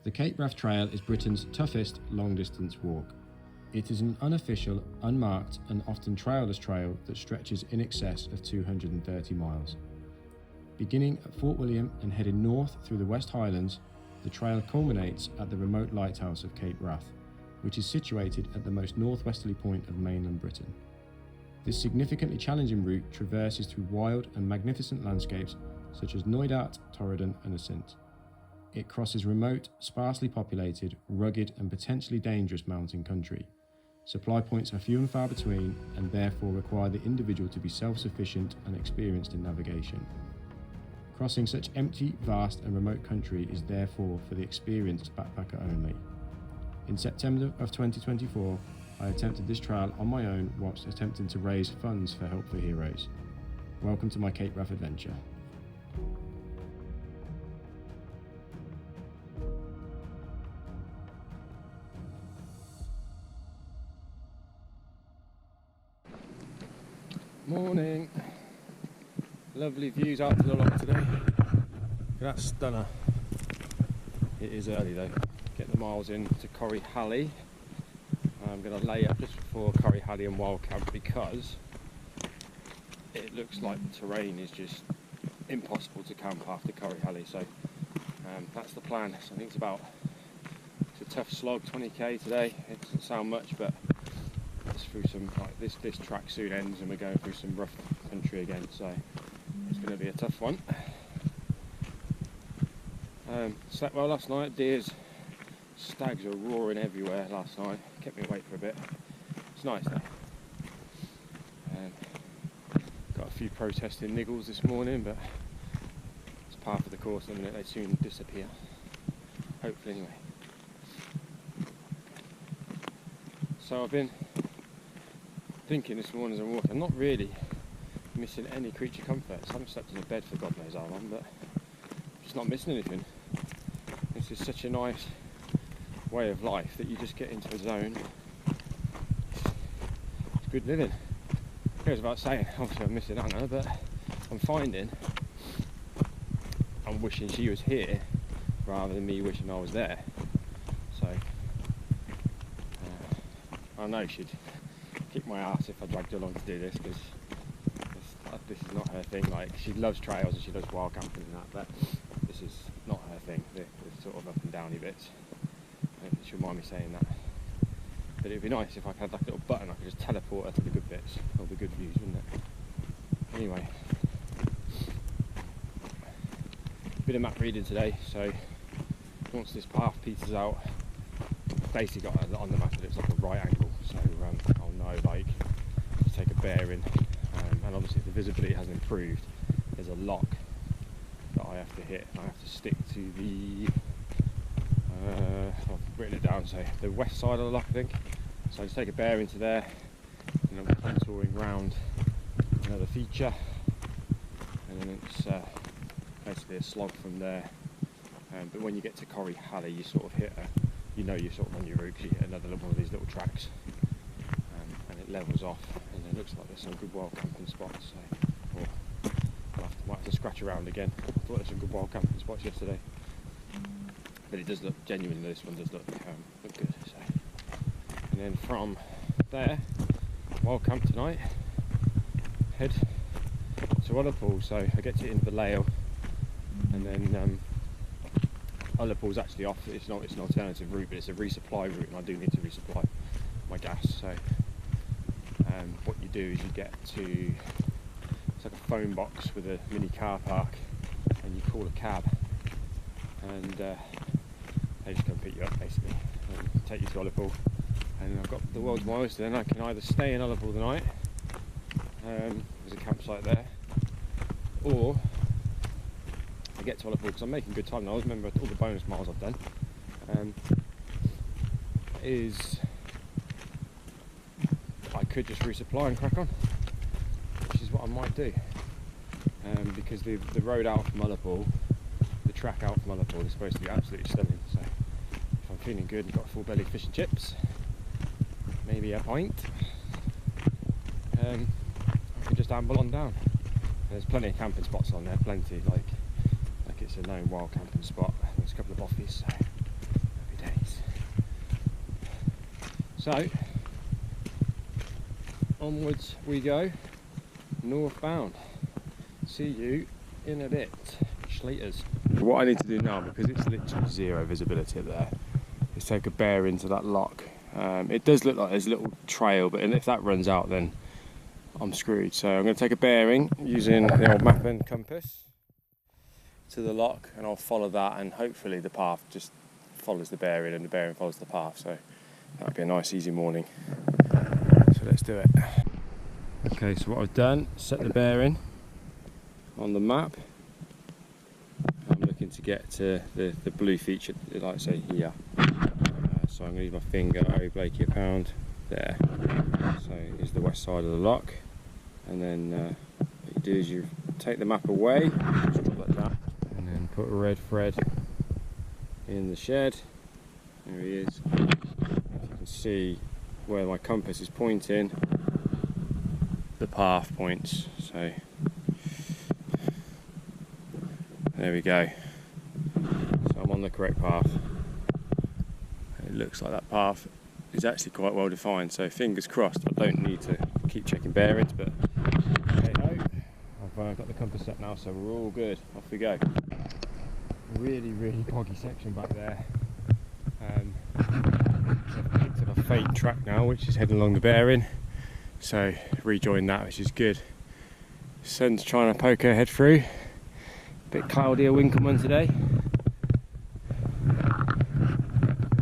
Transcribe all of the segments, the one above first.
The Cape Wrath Trail is Britain's toughest long-distance walk. It is an unofficial, unmarked and often trailless trail that stretches in excess of 230 miles. Beginning at Fort William and heading north through the West Highlands, the trail culminates at the remote lighthouse of Cape Wrath, which is situated at the most northwesterly point of mainland Britain. This significantly challenging route traverses through wild and magnificent landscapes such as Knoydart, Torridon and Assynt. It crosses remote, sparsely populated, rugged and potentially dangerous mountain country. Supply points are few and far between and therefore require the individual to be self-sufficient and experienced in navigation. Crossing such empty, vast and remote country is therefore for the experienced backpacker only. In September of 2024, I attempted this trail on my own whilst attempting to raise funds for Help for Heroes. Welcome to my Cape Wrath adventure. Morning. Lovely views out to the loch today. Look at that stunner. It is early though. Get the miles in to Corryhallie. I'm going to lay up just before Corryhallie and Wild Camp because it looks like the terrain is just impossible to camp after Corryhallie. So that's the plan. So I think it's a tough slog, 20k today. It doesn't sound much, but it's through some like this track soon ends and we're going through some rough country again. So it's going to be a tough one. Slept well last night. Deers, stags were roaring everywhere last night. Kept me awake for a bit. It's nice though. Got a few protesting niggles this morning, but it's par for the course. In a minute they soon disappear. Hopefully anyway. So I've been thinking this morning as I'm walking, I'm not really missing any creature comforts. I haven't slept in a bed for God knows how long, but I'm just not missing anything. This is such a nice way of life that you just get into a zone. It's good living. I was about saying, obviously I'm missing Anna, but I'm finding I'm wishing she was here rather than me wishing I was there. So I know she'd kick my ass if I dragged her along to do this because this is not her thing. Like, she loves trails and she loves wild camping and that, but this is not her thing. The sort of up and downy bits. She'll mind me saying that. But it'd be nice if I had like a little button I could just teleport her to the good bits, or the good views, wouldn't it? Anyway, bit of map reading today. So once this path peters out, basically got on the map that it's like a right angle. So I'll know like to take a bearing. And obviously if the visibility hasn't improved, there's a lock that I have to hit. I have to stick to the I've written it down, so the west side of the lock I think. So I just take a bearing to there and I'm contouring round another feature and then it's basically a slog from there. But when you get to Corryhallie you sort of hit you're sort of on your route because you hit another one of these little tracks and it levels off and it looks like there's some good wild camping spots. So might have to scratch around again. I thought there were some good wild camping spots yesterday. But it does look, genuinely this one does look good. So. And then from there, wild camp tonight, head to Ullapool. So I get to Inverleigh and then Ullapool's actually off. It's an alternative route, but it's a resupply route and I do need to resupply my gas. So what you do is you get to, it's like a phone box with a mini car park and you call a cab and they just come pick you up basically and take you to Ullapool. And I've got the world's miles, then I can either stay in Ullapool the night, there's a campsite there, or I get to Ullapool because I'm making good time now. I remember all the bonus miles I've done. Is I could just resupply and crack on, which is what I might do, because the road out from Ullapool, the track out from Ullapool is supposed to be absolutely stunning. So if I'm feeling good and got a full belly of fish and chips, maybe a pint, I can just amble on down. There's plenty of camping spots on there, plenty, like it's a known wild camping spot. There's a couple of boffies, so So onwards we go, northbound. See you in a bit. Schlaters. What I need to do now, because it's literally zero visibility up there, is take a bearing to that lock. It does look like there's a little trail, but if that runs out then I'm screwed. So I'm going to take a bearing using the old map and compass to the lock, and I'll follow that, and hopefully the path just follows the bearing and the bearing follows the path. So that'll be a nice easy morning. So let's do it. Okay, so what I've done, set the bearing on the map. I'm looking to get to the blue feature, like I say here. So I'm going to use my finger, Harry Blakey a pound, there. So here's the west side of the lock. And then what you do is you take the map away, just drop that down, and then put a red thread in the shed. There he is. You can see where my compass is pointing, the path points. So there we go. So I'm on the correct path. It looks like that path is actually quite well defined, so fingers crossed. I don't need to keep checking bearings, but hey ho, I've got the compass set now, so we're all good. Off we go. Really boggy section back there. I've picked up a fake track now, which is heading along the bearing, so rejoin that, which is good. Sun's trying to poke her head through. Bit cloudy, a Winkleman today.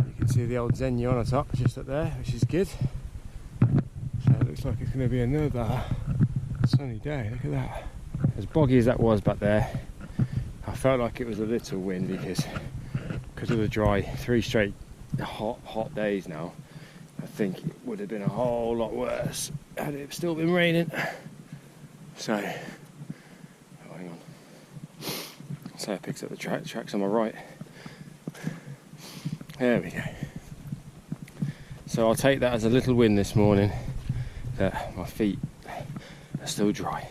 You can see the old Xenia on the top, just up there, which is good. So it looks like it's going to be another sunny day. Look at that. As boggy as that was back there, I felt like it was a little wind because of the dry 3 straight hot days now. I think it would have been a whole lot worse had it still been raining. So, oh, hang on. So I picked up the tracks on my right. There we go. So I'll take that as a little win this morning, that my feet are still dry.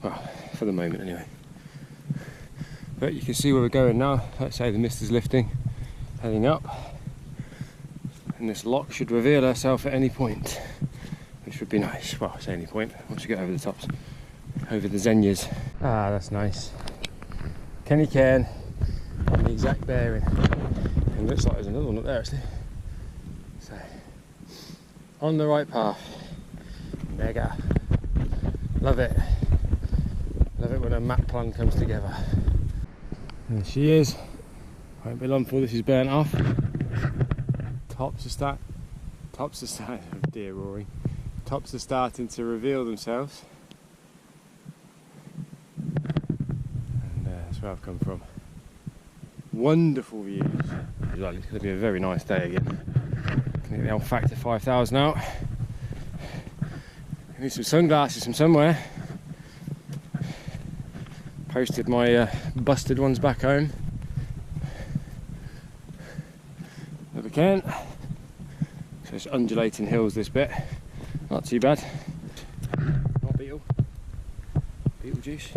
Well, for the moment anyway. But you can see where we're going now. Let's say the mist is lifting, heading up. And this lock should reveal herself at any point, which would be nice. Well, I say any point, once you get over the tops, over the Xenias. Ah, that's nice. Kenny Cairn, on the exact bearing. And looks like there's another one up there actually. So, on the right path. Mega. Love it. Love it when a map plan comes together. There she is. Won't be long before this is burnt off. Tops are starting, oh dear roaring. Tops are starting to reveal themselves. And that's where I've come from. Wonderful views. It's going to be a very nice day again. Can get the old Factor 5000 out. I need some sunglasses from somewhere. Posted my busted ones back home. Never can. So it's undulating hills this bit. Not too bad. Oh, beetle. Beetlejuice.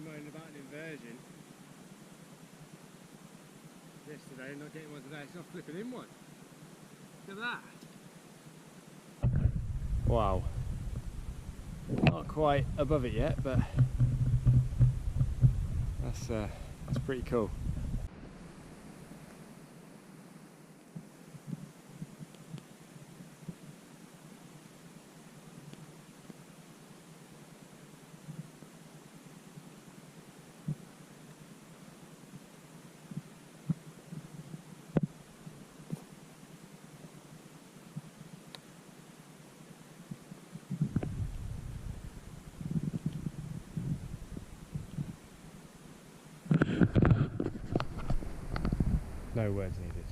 Moaning about an inversion yesterday, not getting one today, so I'm flipping in one. Look at that. Wow. Not quite above it yet, but that's pretty cool. No words needed.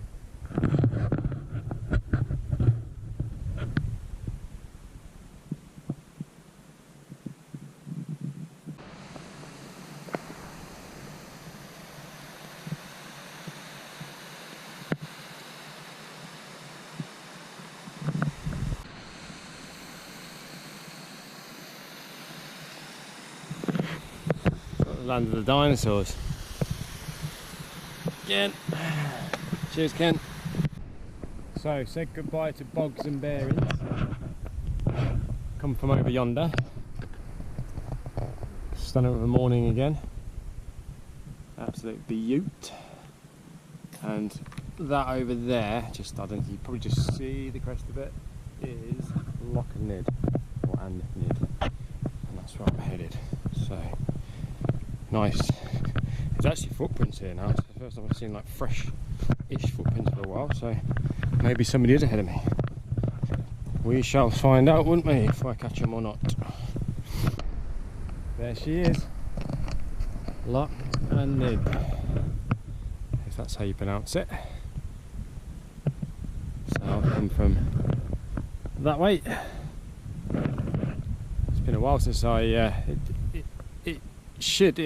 Land of the dinosaurs. Ken. Cheers, Ken. So, said goodbye to bogs and bearings. Come from over yonder. Stunning of the morning again. Absolute beaut. And that over there, just I don't think you probably just see the crest of it, is Loch Nid or An Nid, and that's where I'm headed. So. Nice. There's actually footprints here now. It's the first time I've seen like fresh-ish footprints for a while, so maybe somebody is ahead of me. We shall find out, wouldn't we, if I catch them or not. There she is. Loch Nid. If that's how you pronounce it. So I'll come from that way. It's been a while since I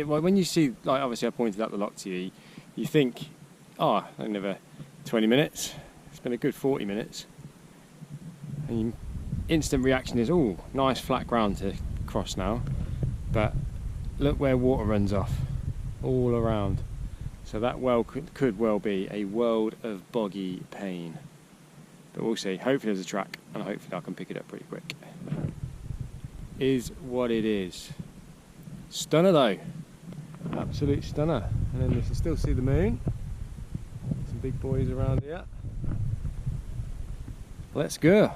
when you see, like, obviously I pointed out the loch to you, you think, oh, another 20 minutes. It's been a good 40 minutes. And your instant reaction is, oh, nice flat ground to cross now. But look where water runs off, all around. So that well could well be a world of boggy pain. But we'll see. Hopefully there's a track, and hopefully I can pick it up pretty quick. Is what it is. Stunner though, absolute stunner. And then we can still see the moon. Some big boys around here. Let's go.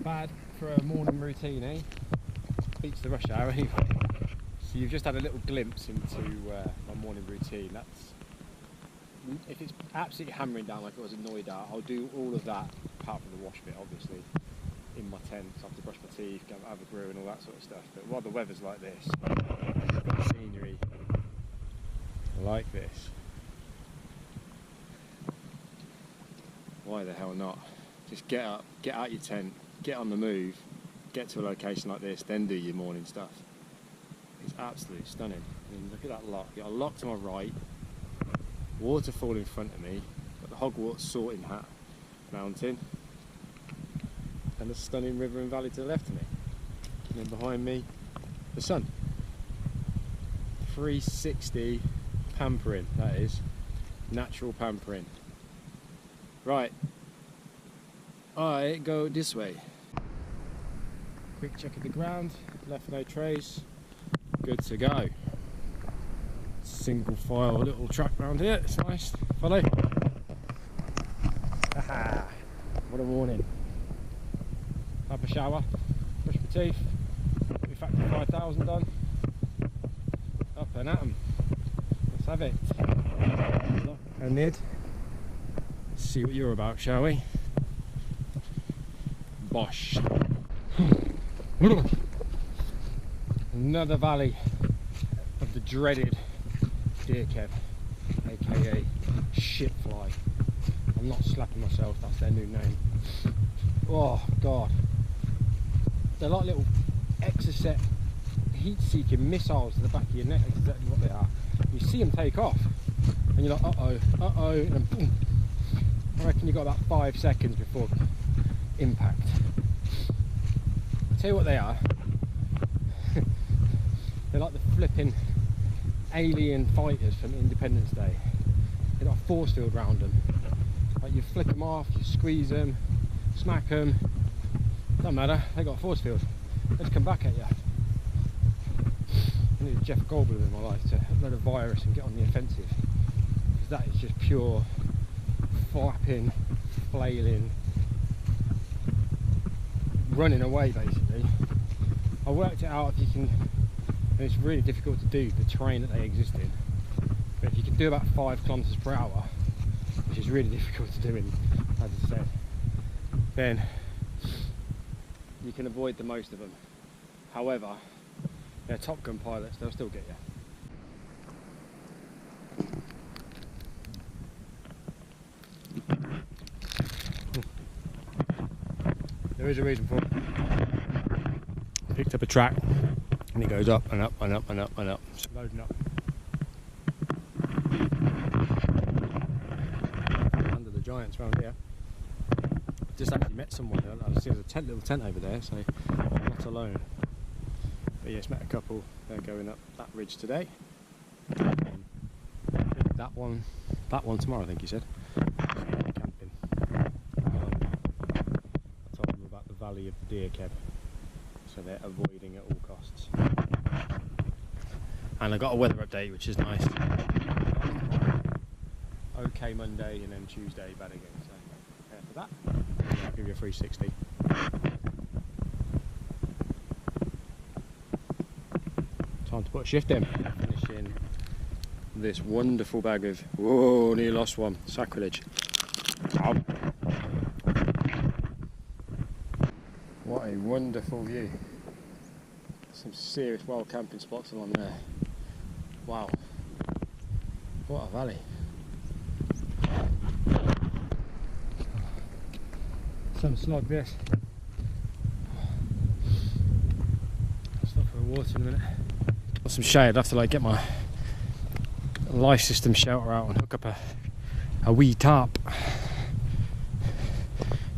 bad for a morning routine, eh? Beats the rush hour anyway. So you've just had a little glimpse into my morning routine. That's, if it's absolutely hammering down like I was annoyed at, I'll do all of that apart from the wash bit, obviously, in my tent. So I have to brush my teeth, go have a brew and all that sort of stuff. But while the weather's like this, I've got scenery like this, why the hell not? Just get up, get out your tent, get on the move, get to a location like this, then do your morning stuff. It's absolutely stunning. I mean, look at that lock. You've got a lock to my right, waterfall in front of me, got the Hogwarts Sorting Hat Mountain, and a stunning river and valley to the left of me. And then behind me, the sun. 360 pampering, that is. Natural pampering. Right. I go this way. Quick check of the ground, left no trace, good to go. Single file little track round here, it's nice, follow. Haha, what a morning. Have a shower, brush my teeth, get my factory 5000 done, up and at 'em. Let's have it. And Nid, let's see what you're about, shall we? Bosh. Another valley of the dreaded deer kev, aka shitfly. I'm not slapping myself, that's their new name. Oh god. They're like little Exocet heat-seeking missiles to the back of your neck. That's exactly what they are. You see them take off and you're like, uh-oh, and then boom. I reckon you've got about 5 seconds before impact. I'll tell you what they are. They're like the flipping alien fighters from Independence Day. They've got a force field round them. Like you flick them off, you squeeze them, smack them. Doesn't matter, they got a force field. They just come back at you. I need Jeff Goldblum in my life to upload a virus and get on the offensive. Because that is just pure flapping, flailing, running away basically. I worked it out if you can, and it's really difficult to do the terrain that they exist in, but if you can do about 5 kilometers per hour, which is really difficult to do in, as I said, then you can avoid the most of them. However, they're Top Gun pilots, they'll still get you. There is a reason for it. I picked up a track and it goes up and up and up and up and up. It's loading up. Under the giants around here. Just actually met someone. There's a little tent over there, so I'm not alone. But yes, met a couple. They're going up that ridge today. That one tomorrow, I think he said. Camping. I told them about the valley of the deer kev, so they're avoiding at all costs. And I got a weather update, which is nice. Okay Monday, and then Tuesday bad again. So prepare for that. I'll give you a 360. Time to put a shift in. Finishing this wonderful bag of, whoa, nearly lost one, sacrilege. Oh. What a wonderful view. Some serious wild camping spots along there. Wow, what a valley. Some slog this. I'll stop for a water in a minute. Got some shade, I'd have to like get my life system shelter out and hook up a wee tarp.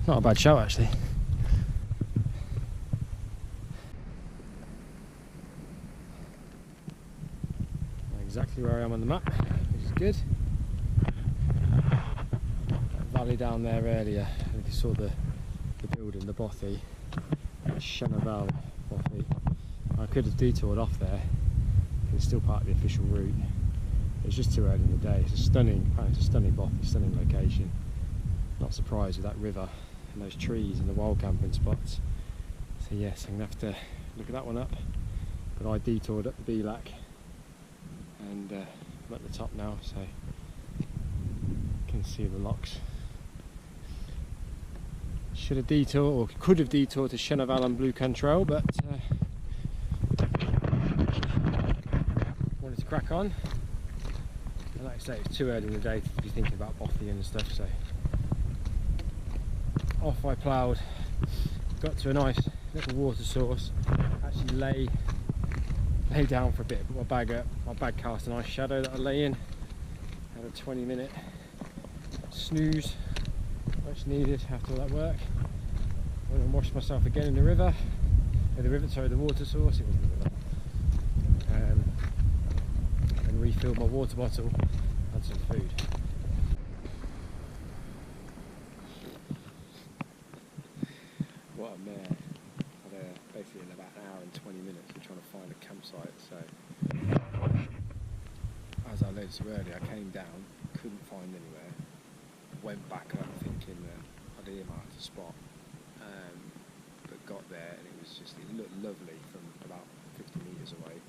Not a bad shout actually. Exactly where I am on the map, which is good. That valley down there earlier, if you saw the building, the bothy, Chenaval bothy. I could have detoured off there, it's still part of the official route. It's just too early in the day. It's a stunning bothy, stunning location. Not surprised with that river and those trees and the wild camping spots. So yes, I'm going to have to look at that one up. But I detoured up the Belac and I'm at the top now, so you can see the locks. Should have detoured, or could have detoured to Shenavalan Blue Cantrell, but wanted to crack on. And like I say, it's too early in the day to be thinking about Bothy and stuff, so off I ploughed, got to a nice little water source, actually lay down for a bit, put my bag cast a nice shadow that I lay in, had a 20-minute snooze, much needed after all that work. Went and washed myself again in the river, the water source, it wasn't the river, and refilled my water bottle, had some food. What a mare. Basically in about an hour and 20 minutes we're trying to find a campsite, so as I alluded to earlier, I came down, couldn't find anywhere, went back up thinking that I'd earmarked a spot, but got there and it looked lovely from about 50 metres away,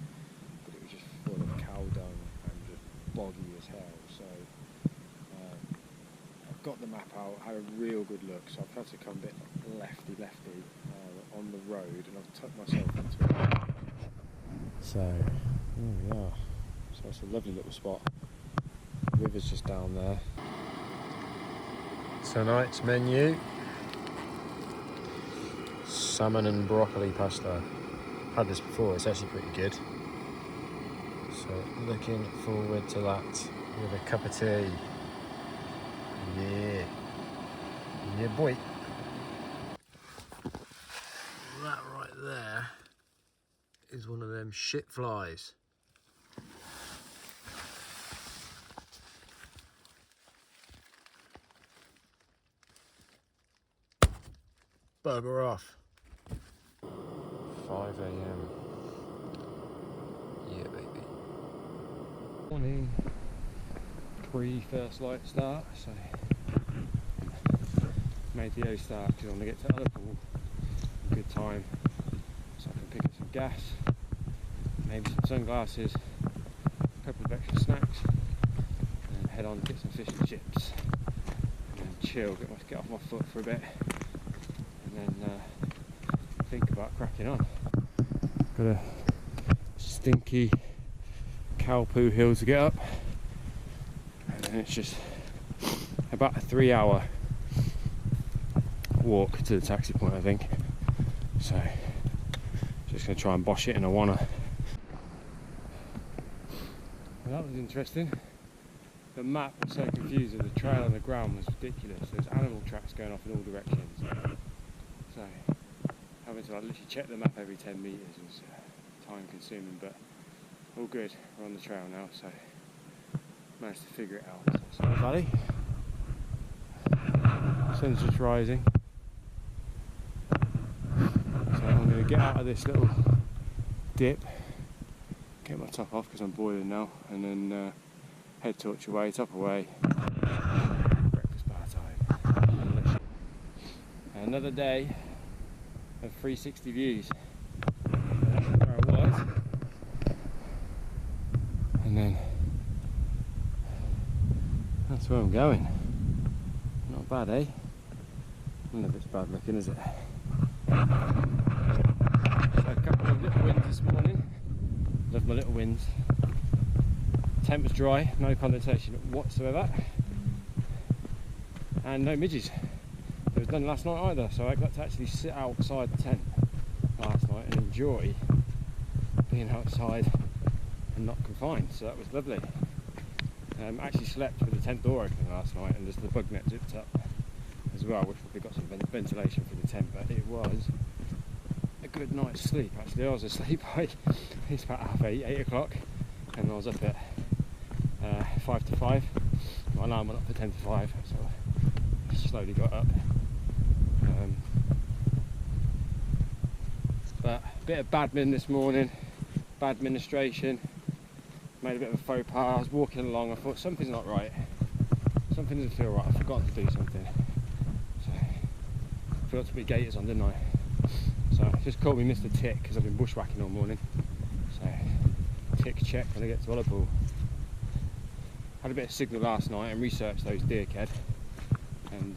but it was just full of cow dung and just boggy as hell, so I've got the map out, had a real good look, so I've had to come a bit lefty on the road, and I've tucked myself into it. So here we are. So it's a lovely little spot. The river's just down there. Tonight's menu: salmon and broccoli pasta. Had this before, it's actually pretty good. So looking forward to that with a cup of tea. Yeah boy. That right there is one of them shit flies. Bugger off. 5 AM. Yeah, baby. Morning. Pre-first light start, so made the O start because I want to get to Ullapool. Good time, so I can pick up some gas, maybe some sunglasses, a couple of extra snacks, and then head on to get some fish and chips, and then chill, get off my foot for a bit, and then think about cracking on. Got a stinky cow poo hill to get up, and then it's just about a 3-hour walk to the taxi point, I think. So just going to try and bosh it in a wanna. Well, that was interesting. The map was so confusing, the trail on the ground was ridiculous. There's animal tracks going off in all directions. So having to literally check the map every 10 metres was time consuming, but all good. We're on the trail now, so managed to figure it out. So valley. Sun's just rising. So I'm going to get out of this little dip, get my top off because I'm boiling now, and then head torch away, top away, breakfast bar time. Another day of 360 views. That's where I was, and then that's where I'm going. Not bad, eh? I don't know if it's bad looking, is it? So a couple of little winds this morning. Love my little winds. Tent was dry, no condensation whatsoever, and no midges. There was none last night either, so I got to actually sit outside the tent last night and enjoy being outside and not confined, so that was lovely. Actually slept with the tent door open last night and just the bug net zipped up as well, which probably got some ventilation for the tent, but it was a good night's sleep. Actually, I was asleep by it's about 8 o'clock, and I was up at 5 to 5. My alarm went up for 10 to 5, so I slowly got up. But a bit of badmin this morning, bad administration, made a bit of a faux pas. I was walking along, I thought something's not right, something doesn't feel right, I forgot to do something. So I forgot to put gaiters on, didn't I? So just called me Mr. Tick because I've been bushwhacking all morning. So tick check when I get to Ullapool. Had a bit of signal last night and researched those deer ked, and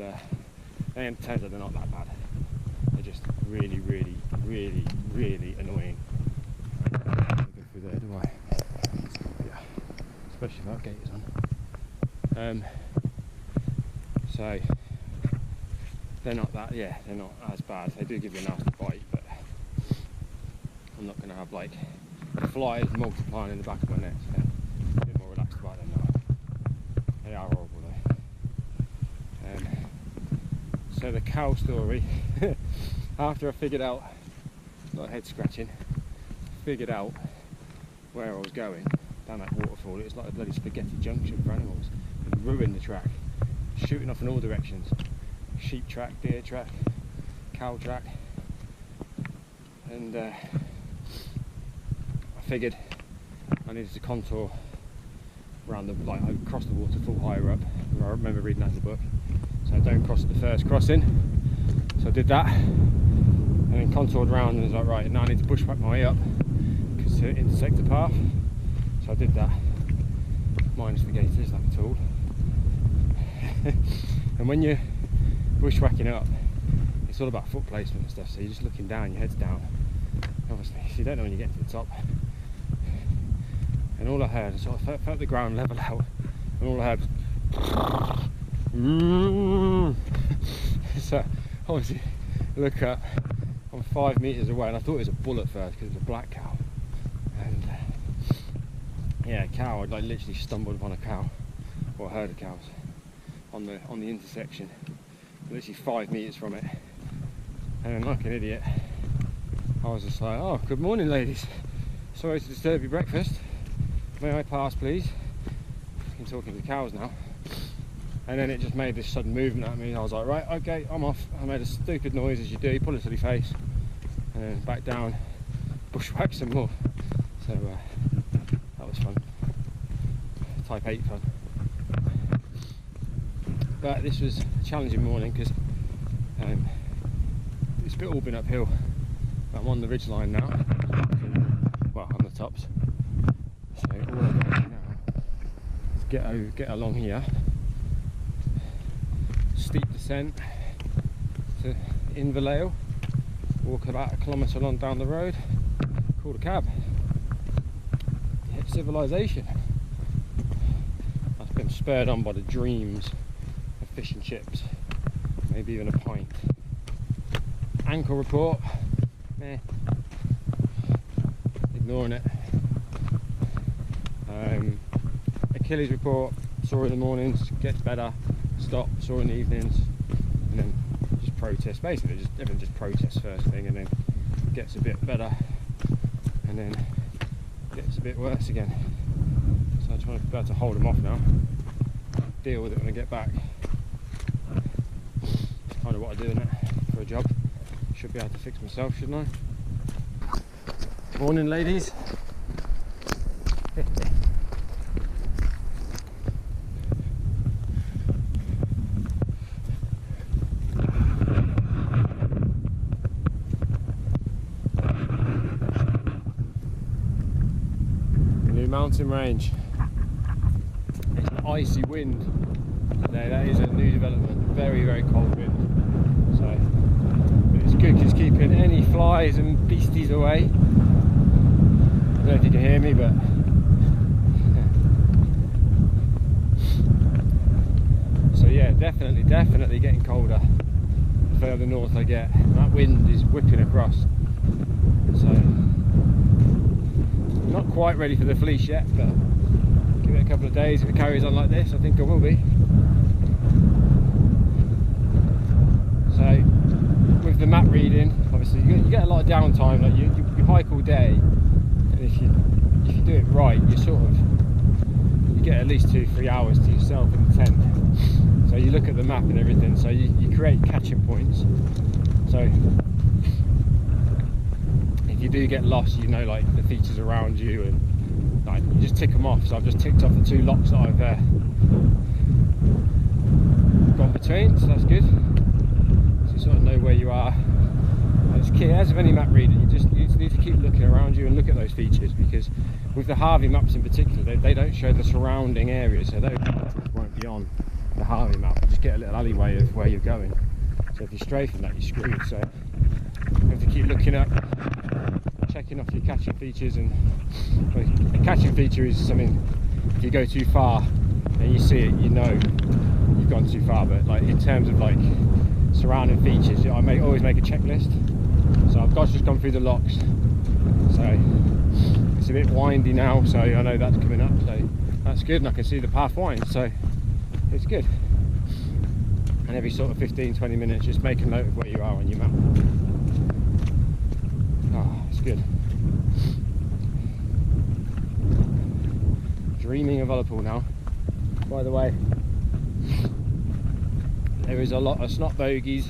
it turns out they're not that bad. They're just really, really, really, really annoying. I don't go through there, do I? Yeah, especially if our gate is on. So they're not that, they're not as bad. They do give you a nasty bite, but I'm not going to have like flies multiplying in the back of my neck. So I'm a bit more relaxed about them now. They are horrible though. So the cow story, after I figured out, not head scratching, figured out where I was going, down that waterfall. It was like a bloody spaghetti junction for animals. It ruined the track, shooting off in all directions. Sheep track, deer track, cow track, and I figured I needed to contour around the, like, across the waterfall higher up. I remember reading that in the book. So I don't cross at the first crossing. So I did that, and then contoured around, and was like, right, now I need to bushwhack my way up because to intersect the path. So I did that, minus the gators like a tool. And when you're bushwhacking up, it's all about foot placement and stuff, so you're just looking down, your head's down, obviously, so you don't know when you get to the top. And all I heard, so I felt the ground level out, and all I heard was so obviously look up, I'm 5 meters away, and I thought it was a bull at first because it was a black cow, and yeah, a cow. I'd like literally stumbled upon a cow, or a herd of cows on the intersection, literally 5 meters from it, and then like an idiot I was just like, oh, good morning ladies, sorry to disturb your breakfast, may I pass please? I'm talking to the cows now. And then it just made this sudden movement at me. I was like, right, okay, I'm off. I made a stupid noise, as you do, pull a silly face, and then back down, bushwhack some more. So that was fun. Type 8 fun. But this was a challenging morning because it's all been uphill. I'm on the ridge line now, well, on the tops. So all I've got to do now is get along here. Steep descent to Inverleigh, walk about a kilometre along down the road, call a cab, hit civilization. I've been spurred on by the dreams of fish and chips, maybe even a pint. Ankle report, meh, ignoring it. Achilles report, sore in the mornings, gets better. Stop, sore in the evenings, and then just protest. Basically, everyone just protests first thing, and then gets a bit better, and then gets a bit worse again. So I'm trying to be able to hold them off now. Deal with it when I get back. It's kind of what I do in it for a job. Should be able to fix myself, shouldn't I? Morning, ladies. Mountain range. It's an icy wind today. That is a new development. Very, very cold wind. So, but it's good because it's keeping any flies and beasties away. I don't know if you can hear me, but so yeah, definitely getting colder the further north I get. That wind is whipping across. So. Not quite ready for the fleece yet, but give it a couple of days. If it carries on like this, I think I will be. So with the map reading, obviously you get a lot of downtime. Like you hike all day, and if you do it right, you get at least 2-3 hours to yourself in the tent. So you look at the map and everything. So you create catching points. So if you do get lost, you know, like the features around you, and like you just tick them off. So I've just ticked off the 2 locks that I've gone between, so that's good. So you sort of know where you are. it's key, as with any map reader, you just need to keep looking around you and look at those features, because with the Harvey maps in particular, they don't show the surrounding areas, so those features won't be on the Harvey map. You just get a little alleyway of where you're going. So if you stray from that, you're screwed. So you have to keep looking up, checking off your catching features. And a catching feature is something, if you go too far and you see it, you know you've gone too far. But like in terms of like surrounding features, I always make a checklist. So I've just gone through the locks, so it's a bit windy now, so I know that's coming up, so that's good, and I can see the path wind, so it's good. And every sort of 15-20 minutes just make a note of where you are on your map. Oh, it's good. Dreaming of Ullapool now. By the way, there is a lot of snot bogies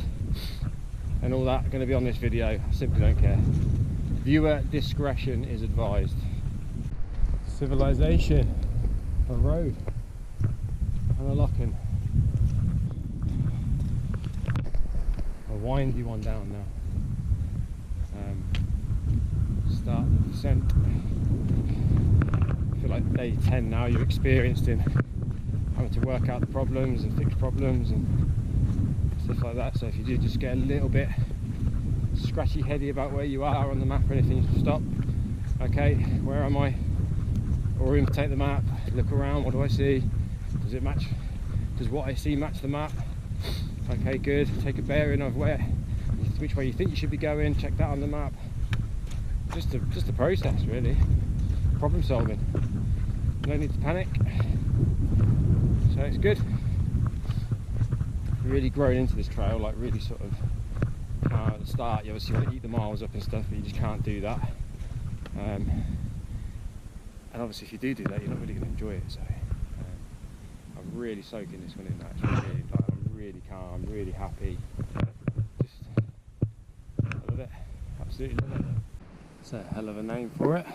and all that going to be on this video. I simply don't care. Viewer discretion is advised. Civilization, a road, and a locken. A windy one down now. Start the descent. I feel like day 10 now. You're experienced in having to work out the problems and fix problems and stuff like that. So if you do just get a little bit scratchy heady about where you are on the map or anything, stop. Okay, where am I? Or even take the map, look around, what do I see? Does it match? Does what I see match the map? Okay, good. Take a bearing of which way you think you should be going, check that on the map. Just a process really. Problem solving. No need to panic. So it's good. Really grown into this trail, like really sort of at the start you obviously want to eat the miles up and stuff, but you just can't do that. And obviously if you do that, you're not really going to enjoy it. So I'm really soaking this one in now. It's really, like, I'm really calm, really happy. Just I love it, absolutely love it. It's a hell of a name for it.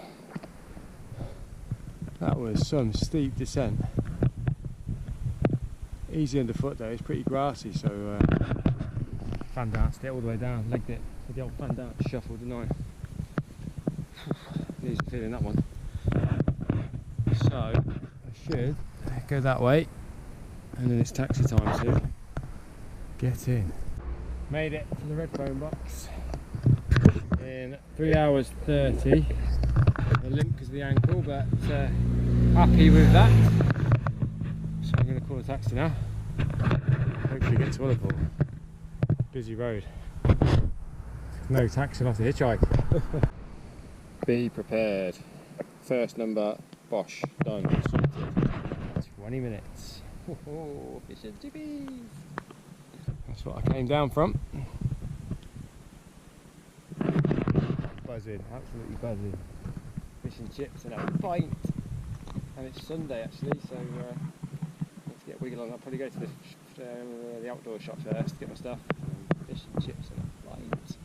That was some steep descent. Easy underfoot though, it's pretty grassy, so fan dance it all the way down, legged it, did the old fan dance shuffle, didn't I? Easy feeling that one. So I should go that way, and then it's taxi time soon. Get in. Made it to the red phone box in 3 hours 30. A limp because of the ankle, but happy with that. So I'm going to call a taxi now. Hopefully get to Ullapool. Busy road. No taxi, I'll have to hitchhike. Be prepared. First number, Bosch, done, sorted. 20 minutes. Oh, fish and chippies. That's what I came down from. Buzzing, absolutely buzzing. Fish and chips and a pint. And it's Sunday actually, so let's get wiggle on. I'll probably go to the outdoor shop first, get my stuff. Fish and chips and a pint.